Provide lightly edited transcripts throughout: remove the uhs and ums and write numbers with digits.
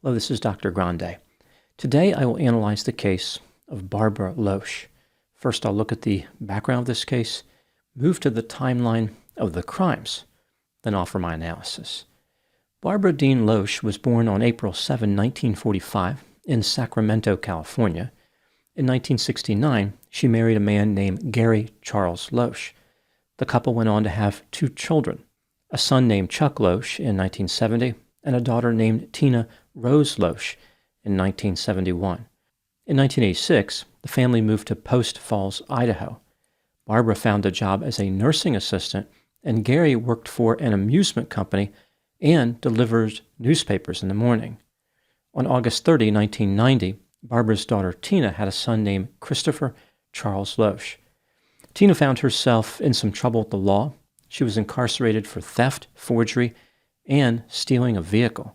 Hello, this is Dr. Grande. Today I will analyze the case of Barbara Loesch. First, I'll look at the background of this case, move to the timeline of the crimes, then offer my analysis. Barbara Dean Loesch was born on April 7, 1945, in Sacramento, California. In 1969, she married a man named Gary Charles Loesch. The couple went on to have 2 children, a son named Chuck Loesch in 1970, and a daughter named Tina Rose Loesch in 1971. In 1986, the family moved to Post Falls, Idaho. Barbara found a job as a nursing assistant, and Gary worked for an amusement company and delivered newspapers in the morning. On August 30, 1990, Barbara's daughter Tina had a son named Christopher Charles Loesch. Tina found herself in some trouble with the law. She was incarcerated for theft, forgery, and stealing a vehicle.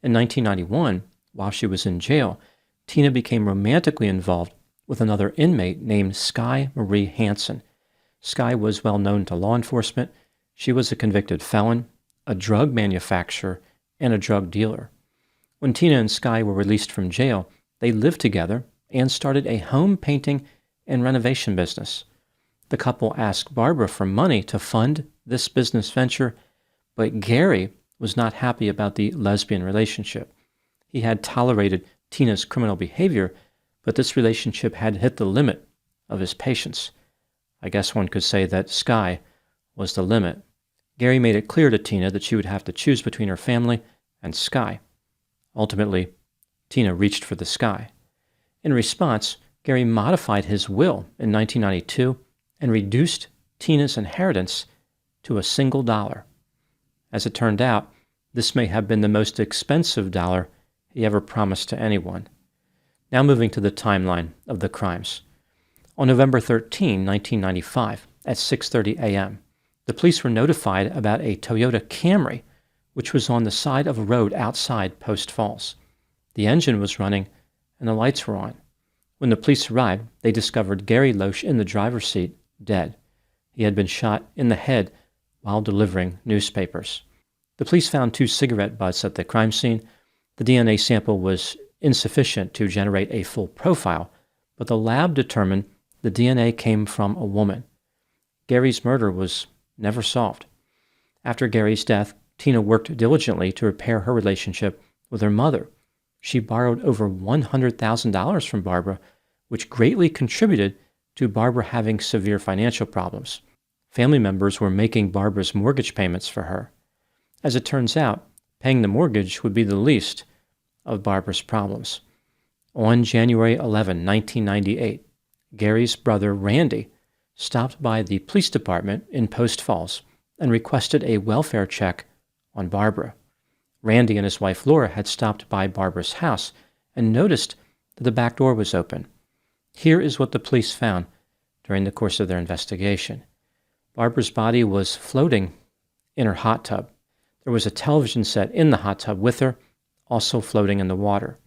In 1991, while she was in jail, Tina became romantically involved with another inmate named Sky Marie Hansen. Sky was well known to law enforcement. She was a convicted felon, a drug manufacturer, and a drug dealer. When Tina and Sky were released from jail, they lived together and started a home painting and renovation business. The couple asked Barbara for money to fund this business venture, but Gary was not happy about the lesbian relationship. He had tolerated Tina's criminal behavior, but this relationship had hit the limit of his patience. I guess one could say that Sky was the limit. Gary made it clear to Tina that she would have to choose between her family and Sky. Ultimately, Tina reached for the Sky. In response, Gary modified his will in 1992 and reduced Tina's inheritance to $1. As it turned out, this may have been the most expensive dollar he ever promised to anyone. Now moving to the timeline of the crimes. On November 13, 1995, at 6:30 a.m., the police were notified about a Toyota Camry, which was on the side of a road outside Post Falls. The engine was running and the lights were on. When the police arrived, they discovered Gary Loesch in the driver's seat, dead. He had been shot in the head while delivering newspapers. The police found 2 cigarette butts at the crime scene. The DNA sample was insufficient to generate a full profile, but the lab determined the DNA came from a woman. Gary's murder was never solved. After Gary's death, Tina worked diligently to repair her relationship with her mother. She borrowed over $100,000 from Barbara, which greatly contributed to Barbara having severe financial problems. Family members were making Barbara's mortgage payments for her. As it turns out, paying the mortgage would be the least of Barbara's problems. On January 11, 1998, Gary's brother Randy stopped by the police department in Post Falls and requested a welfare check on Barbara. Randy and his wife Laura had stopped by Barbara's house and noticed that the back door was open. Here is what the police found during the course of their investigation. Barbara's body was floating in her hot tub. There was a television set in the hot tub with her, also floating in the water.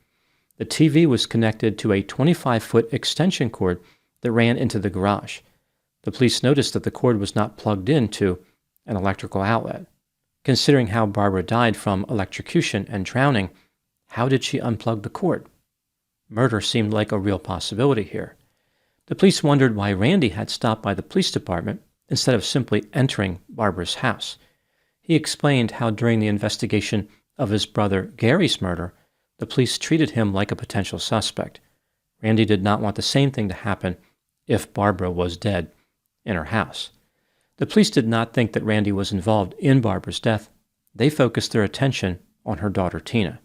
The TV was connected to a 25-foot extension cord that ran into the garage. The police noticed that the cord was not plugged into an electrical outlet. Considering how Barbara died from electrocution and drowning, how did she unplug the cord? Murder seemed like a real possibility here. The police wondered why Randy had stopped by the police department instead of simply entering Barbara's house. He explained how during the investigation of his brother Gary's murder, the police treated him like a potential suspect. Randy did not want the same thing to happen if Barbara was dead in her house. The police did not think that Randy was involved in Barbara's death. They focused their attention on her daughter Tina.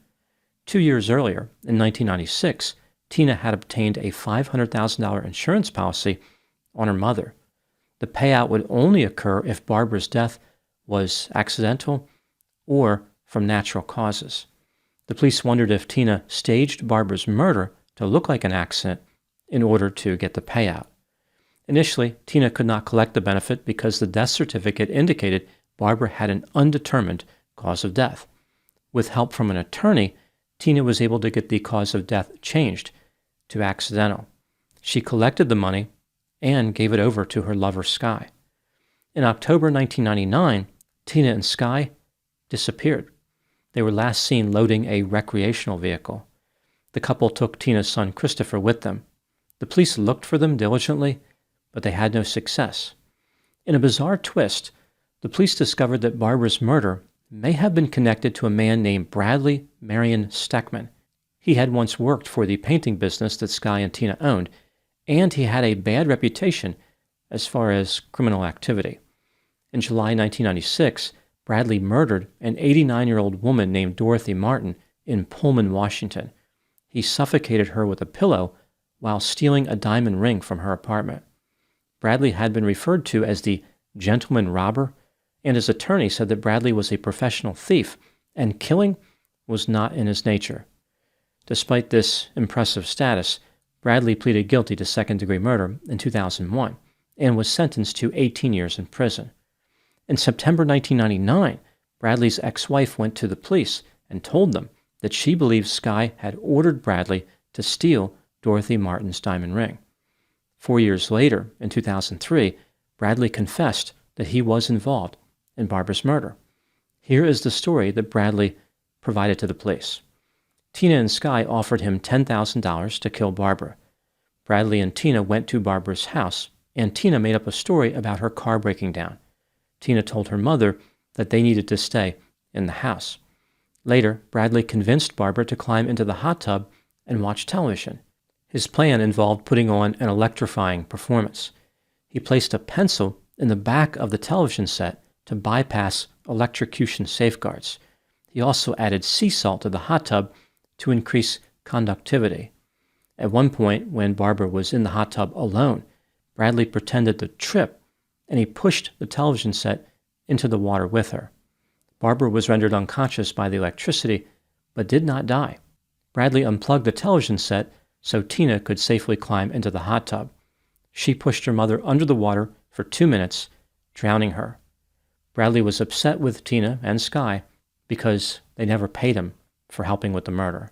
2 years earlier, in 1996, Tina had obtained a $500,000 insurance policy on her mother. The payout would only occur if Barbara's death was accidental or from natural causes. The police wondered if Tina staged Barbara's murder to look like an accident in order to get the payout. Initially, Tina could not collect the benefit because the death certificate indicated Barbara had an undetermined cause of death. With help from an attorney, Tina was able to get the cause of death changed to accidental. She collected the money and gave it over to her lover Sky. In October 1999, Tina and Sky disappeared. They were last seen loading a recreational vehicle. The couple took Tina's son Christopher with them. The police looked for them diligently, but they had no success. In a bizarre twist, the police discovered that Barbara's murder may have been connected to a man named Bradley Marion Steckman. He had once worked for the painting business that Skye and Tina owned, and he had a bad reputation as far as criminal activity. In July 1996, Bradley murdered an 89-year-old woman named Dorothy Martin in Pullman, Washington. He suffocated her with a pillow while stealing a diamond ring from her apartment. Bradley had been referred to as the gentleman robber, and his attorney said that Bradley was a professional thief, and killing was not in his nature. Despite this impressive status, Bradley pleaded guilty to second-degree murder in 2001 and was sentenced to 18 years in prison. In September 1999, Bradley's ex-wife went to the police and told them that she believed Skye had ordered Bradley to steal Dorothy Martin's diamond ring. 4 years later, in 2003, Bradley confessed that he was involved in Barbara's murder. Here is the story that Bradley provided to the police. Tina and Skye offered him $10,000 to kill Barbara. Bradley and Tina went to Barbara's house, and Tina made up a story about her car breaking down. Tina told her mother that they needed to stay in the house. Later, Bradley convinced Barbara to climb into the hot tub and watch television. His plan involved putting on an electrifying performance. He placed a pencil in the back of the television set to bypass electrocution safeguards. He also added sea salt to the hot tub to increase conductivity. At one point, when Barbara was in the hot tub alone, Bradley pretended to trip, and he pushed the television set into the water with her. Barbara was rendered unconscious by the electricity, but did not die. Bradley unplugged the television set so Tina could safely climb into the hot tub. She pushed her mother under the water for 2 minutes, drowning her. Bradley was upset with Tina and Skye because they never paid him for helping with the murder.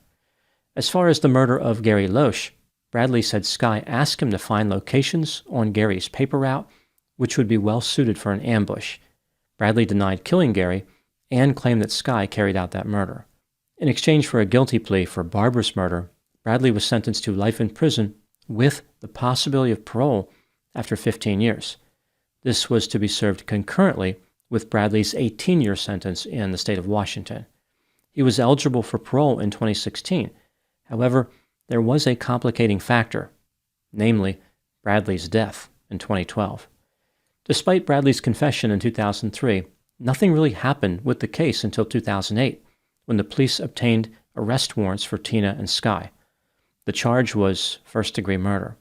As far as the murder of Gary Loesch, Bradley said Skye asked him to find locations on Gary's paper route which would be well suited for an ambush. Bradley denied killing Gary and claimed that Skye carried out that murder. In exchange for a guilty plea for Barbara's murder, Bradley was sentenced to life in prison with the possibility of parole after 15 years. This was to be served concurrently with Bradley's 18-year sentence in the state of Washington. He was eligible for parole in 2016. However, there was a complicating factor, namely Bradley's death in 2012. Despite Bradley's confession in 2003, nothing really happened with the case until 2008, when the police obtained arrest warrants for Tina and Skye. The charge was first-degree murder.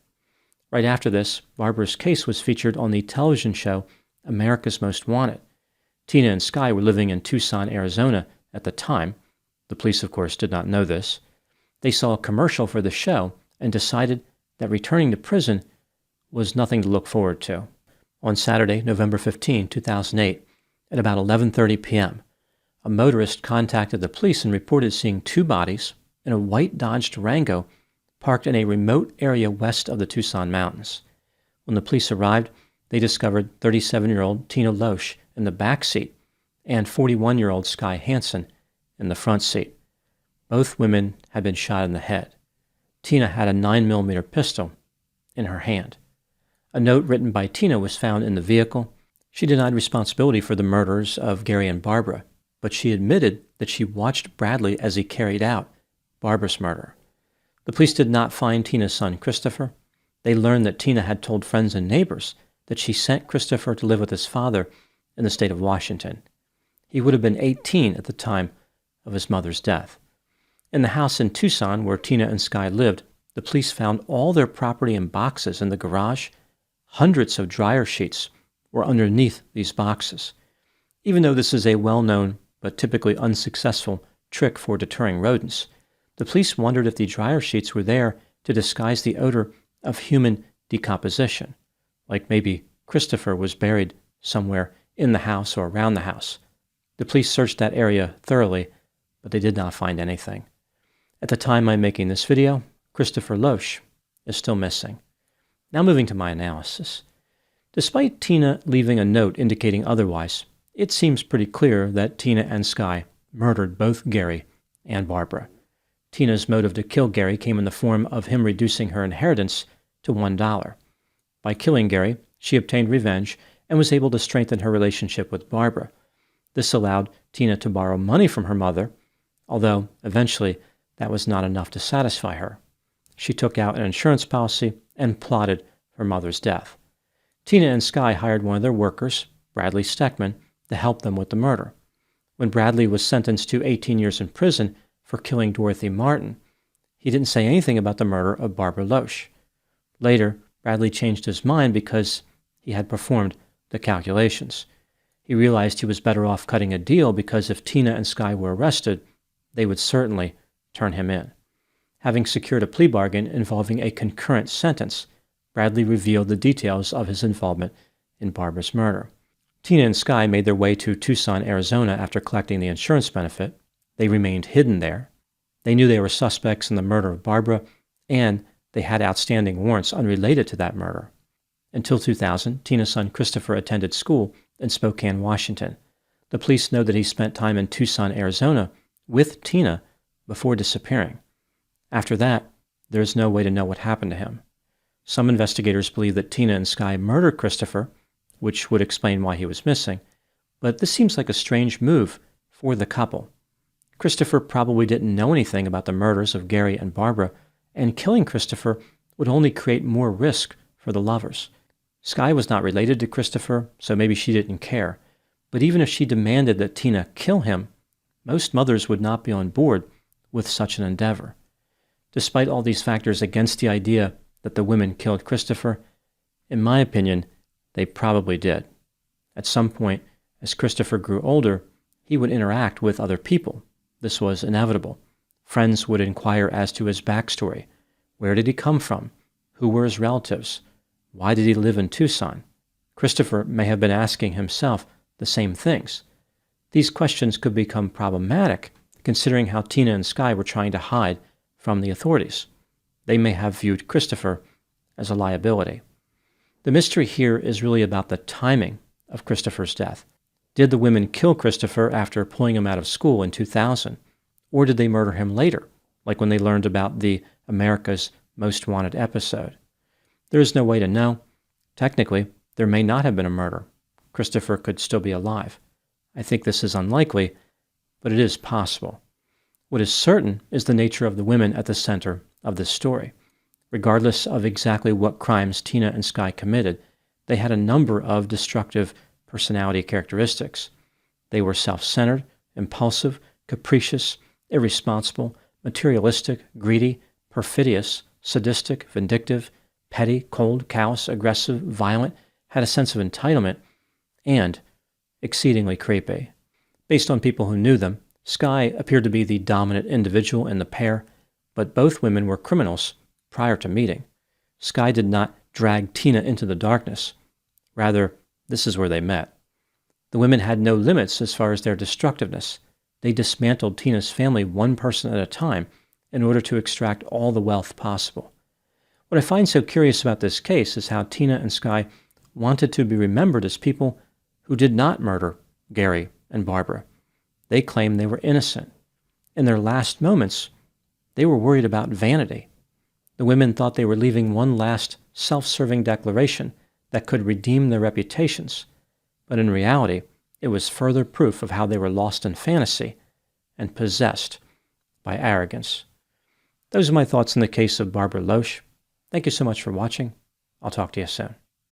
Right after this, Barbara's case was featured on the television show America's Most Wanted. Tina and Skye were living in Tucson, Arizona at the time. The police, of course, did not know this. They saw a commercial for the show and decided that returning to prison was nothing to look forward to. On Saturday, November 15, 2008, at about 11:30 p.m., a motorist contacted the police and reported seeing 2 bodies in a white Dodge Durango parked in a remote area west of the Tucson mountains. When the police arrived, they discovered 37-year-old Tina Loesch in the back seat and 41-year-old Skye Hansen in the front seat. Both women had been shot in the head. Tina had a 9mm pistol in her hand. A note written by Tina was found in the vehicle. She denied responsibility for the murders of Gary and Barbara, but she admitted that she watched Bradley as he carried out Barbara's murder. The police did not find Tina's son Christopher. They learned that Tina had told friends and neighbors that she sent Christopher to live with his father in the state of Washington. He would have been 18 at the time of his mother's death. In the house in Tucson where Tina and Skye lived, the police found all their property in boxes in the garage. Hundreds of dryer sheets were underneath these boxes. Even though this is a well-known but typically unsuccessful trick for deterring rodents, the police wondered if the dryer sheets were there to disguise the odor of human decomposition, like maybe Christopher was buried somewhere in the house or around the house. The police searched that area thoroughly, but they did not find anything. At the time I'm making this video, Christopher Loesch is still missing. Now moving to my analysis. Despite Tina leaving a note indicating otherwise, it seems pretty clear that Tina and Skye murdered both Gary and Barbara. Tina's motive to kill Gary came in the form of him reducing her inheritance to $1. By killing Gary, she obtained revenge and was able to strengthen her relationship with Barbara. This allowed Tina to borrow money from her mother, although eventually that was not enough to satisfy her. She took out an insurance policy and plotted her mother's death. Tina and Skye hired one of their workers, Bradley Steckman, to help them with the murder. When Bradley was sentenced to 18 years in prison for killing Dorothy Martin, he didn't say anything about the murder of Barbara Loesch. Later, Bradley changed his mind because he had performed the calculations. He realized he was better off cutting a deal because if Tina and Skye were arrested, they would certainly turn him in. Having secured a plea bargain involving a concurrent sentence, Bradley revealed the details of his involvement in Barbara's murder. Tina and Skye made their way to Tucson, Arizona after collecting the insurance benefit. They remained hidden there. They knew they were suspects in the murder of Barbara, and they had outstanding warrants unrelated to that murder. Until 2000, Tina's son Christopher attended school in Spokane, Washington. The police know that he spent time in Tucson, Arizona with Tina before disappearing. After that, there is no way to know what happened to him. Some investigators believe that Tina and Skye murdered Christopher, which would explain why he was missing, but this seems like a strange move for the couple. Christopher probably didn't know anything about the murders of Gary and Barbara, and killing Christopher would only create more risk for the lovers. Skye was not related to Christopher, so maybe she didn't care. But even if she demanded that Tina kill him, most mothers would not be on board with such an endeavor. Despite all these factors against the idea that the women killed Christopher, in my opinion, they probably did. At some point, as Christopher grew older, he would interact with other people. This was inevitable. Friends would inquire as to his backstory. Where did he come from? Who were his relatives? Why did he live in Tucson? Christopher may have been asking himself the same things. These questions could become problematic, considering how Tina and Skye were trying to hide from the authorities. They may have viewed Christopher as a liability. The mystery here is really about the timing of Christopher's death. Did the women kill Christopher after pulling him out of school in 2000, or did they murder him later, like when they learned about the America's Most Wanted episode? There is no way to know. Technically, there may not have been a murder. Christopher could still be alive. I think this is unlikely, but it is possible. What is certain is the nature of the women at the center of this story. Regardless of exactly what crimes Tina and Skye committed, they had a number of destructive personality characteristics. They were self-centered, impulsive, capricious, irresponsible, materialistic, greedy, perfidious, sadistic, vindictive, petty, cold, callous, aggressive, violent, had a sense of entitlement, and exceedingly creepy. Based on people who knew them, Skye appeared to be the dominant individual in the pair, but both women were criminals prior to meeting. Skye did not drag Tina into the darkness. Rather, this is where they met. The women had no limits as far as their destructiveness. They dismantled Tina's family one person at a time in order to extract all the wealth possible. What I find so curious about this case is how Tina and Skye wanted to be remembered as people who did not murder Gary and Barbara. They claimed they were innocent. In their last moments, they were worried about vanity. The women thought they were leaving one last self-serving declaration that could redeem their reputations, but in reality, it was further proof of how they were lost in fantasy and possessed by arrogance. Those are my thoughts in the case of Barbara Loesch. Thank you so much for watching. I'll talk to you soon.